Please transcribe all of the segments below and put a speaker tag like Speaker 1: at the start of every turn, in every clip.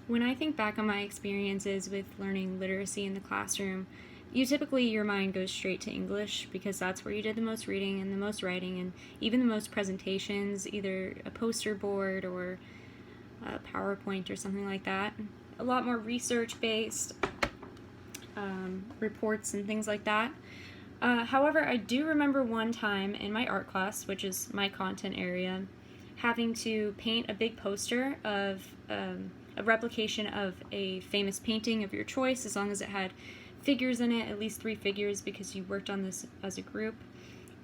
Speaker 1: When I think back on my experiences with learning literacy in the classroom, your mind goes straight to English because that's where you did the most reading and the most writing and even the most presentations, either a poster board or a PowerPoint or something like that. A lot more research-based reports and things like that. However, I do remember one time in my art class, which is my content area, having to paint a big poster of a replication of a famous painting of your choice, as long as it had figures in it, at least 3 figures, because you worked on this as a group,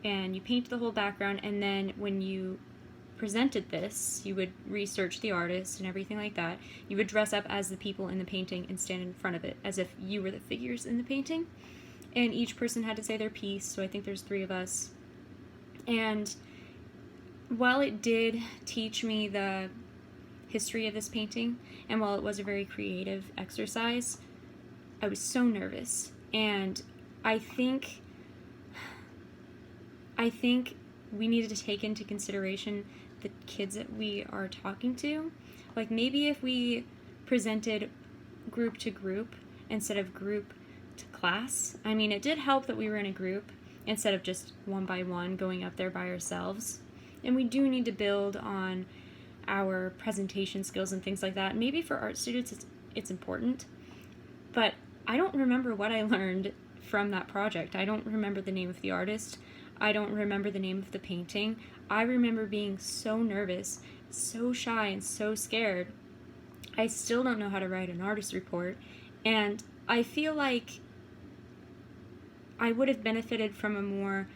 Speaker 1: and you painted the whole background, and then when you presented this, you would research the artist and everything like that. You would dress up as the people in the painting and stand in front of it as if you were the figures in the painting, and each person had to say their piece, so I think there's 3 of us. And while it did teach me the history of this painting, and while it was a very creative exercise, I was so nervous. And I think we needed to take into consideration the kids that we are talking to. Like, maybe if we presented group to group instead of group to class. I mean, it did help that we were in a group instead of just one by one going up there by ourselves. And we do need to build on our presentation skills and things like that. Maybe for art students it's important, but I don't remember what I learned from that project. I don't remember the name of the artist. I don't remember the name of the painting. I remember being so nervous, so shy, and so scared. I still don't know how to write an artist report, and I feel like I would have benefited from a more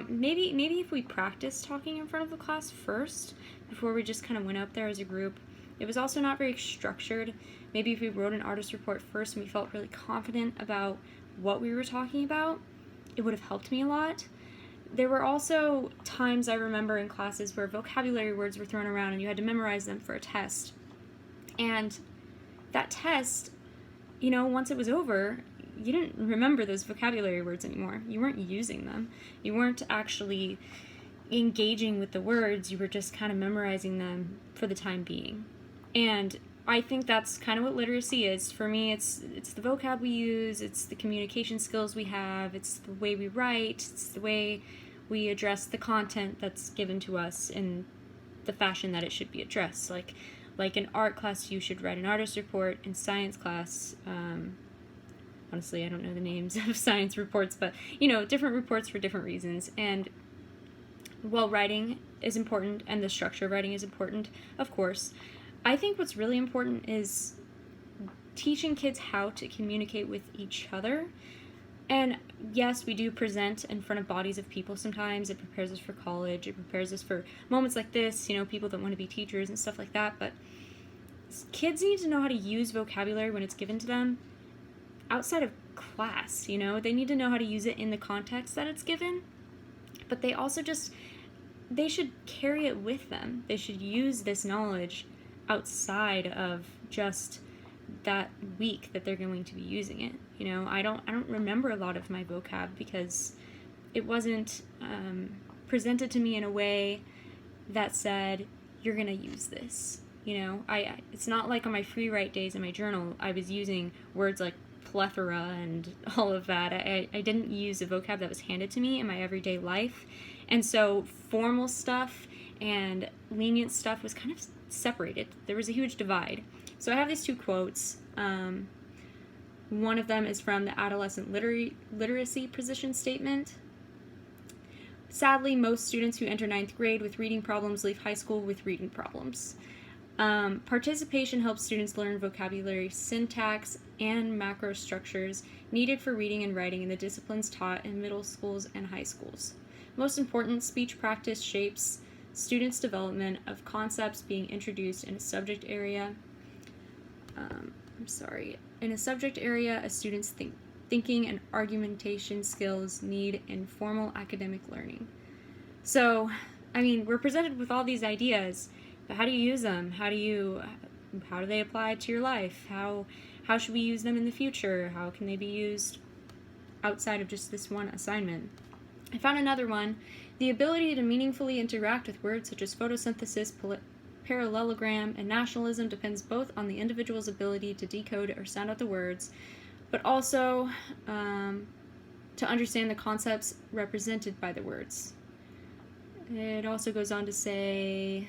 Speaker 1: maybe if we practiced talking in front of the class first before we just kind of went up there as a group. It was also not very structured. Maybe if we wrote an artist report first and we felt really confident about what we were talking about, it would have helped me a lot. There were also times I remember in classes where vocabulary words were thrown around and you had to memorize them for a test. And that test, once it was over, you didn't remember those vocabulary words anymore. You weren't using them. You weren't actually engaging with the words. You were just kind of memorizing them for the time being. And I think that's kind of what literacy is. For me, it's the vocab we use, it's the communication skills we have, it's the way we write, it's the way we address the content that's given to us in the fashion that it should be addressed. Like in art class, you should write an artist report. In science class, honestly, I don't know the names of science reports, but, different reports for different reasons. And while writing is important and the structure of writing is important, of course, I think what's really important is teaching kids how to communicate with each other. And yes, we do present in front of bodies of people sometimes. It prepares us for college. It prepares us for moments like this, people that want to be teachers and stuff like that. But kids need to know how to use vocabulary when it's given to them outside of class, They need to know how to use it in the context that it's given. But they also they should carry it with them. They should use this knowledge outside of just that week that they're going to be using it. I don't remember a lot of my vocab because it wasn't presented to me in a way that said, you're gonna use this. It's not like on my free write days in my journal I was using words like plethora and all of that. I didn't use the vocab that was handed to me in my everyday life. And so formal stuff and lenient stuff was kind of separated. There was a huge divide. So I have these 2 quotes. One of them is from the Adolescent Literacy Position Statement. Sadly, most students who enter 9th grade with reading problems leave high school with reading problems. Participation helps students learn vocabulary, syntax, and macro structures needed for reading and writing in the disciplines taught in middle schools and high schools. Most important, speech practice shapes students' development of concepts being introduced in a subject area. In a subject area, a student's thinking and argumentation skills need informal academic learning. So, we're presented with all these ideas, but how do you use them? How do they apply to your life? How should we use them in the future? How can they be used outside of just this one assignment? I found another one. The ability to meaningfully interact with words such as photosynthesis, parallelogram, and nationalism depends both on the individual's ability to decode or sound out the words, but also to understand the concepts represented by the words. It also goes on to say,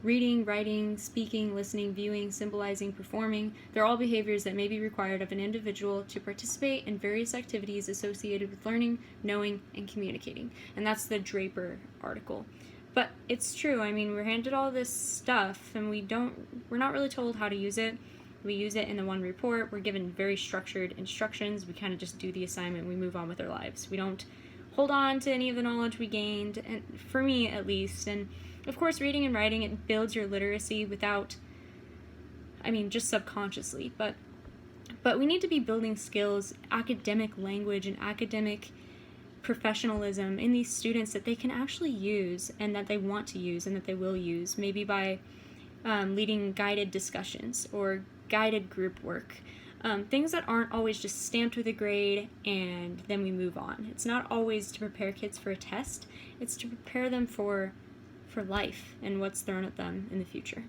Speaker 1: reading, writing, speaking, listening, viewing, symbolizing, performing, they're all behaviors that may be required of an individual to participate in various activities associated with learning, knowing, and communicating. And that's the Draper article. But it's true. I mean, we're handed all this stuff, and we're not really told how to use it. We use it in the one report. We're given very structured instructions. We kind of just do the assignment. We move on with our lives. We don't hold on to any of the knowledge we gained, and for me at least. And of course, reading and writing, it builds your literacy just subconsciously. But we need to be building skills, academic language, and academic professionalism in these students that they can actually use, and that they want to use, and that they will use, maybe by leading guided discussions or guided group work. Things that aren't always just stamped with a grade and then we move on. It's not always to prepare kids for a test. It's to prepare them for life and what's thrown at them in the future.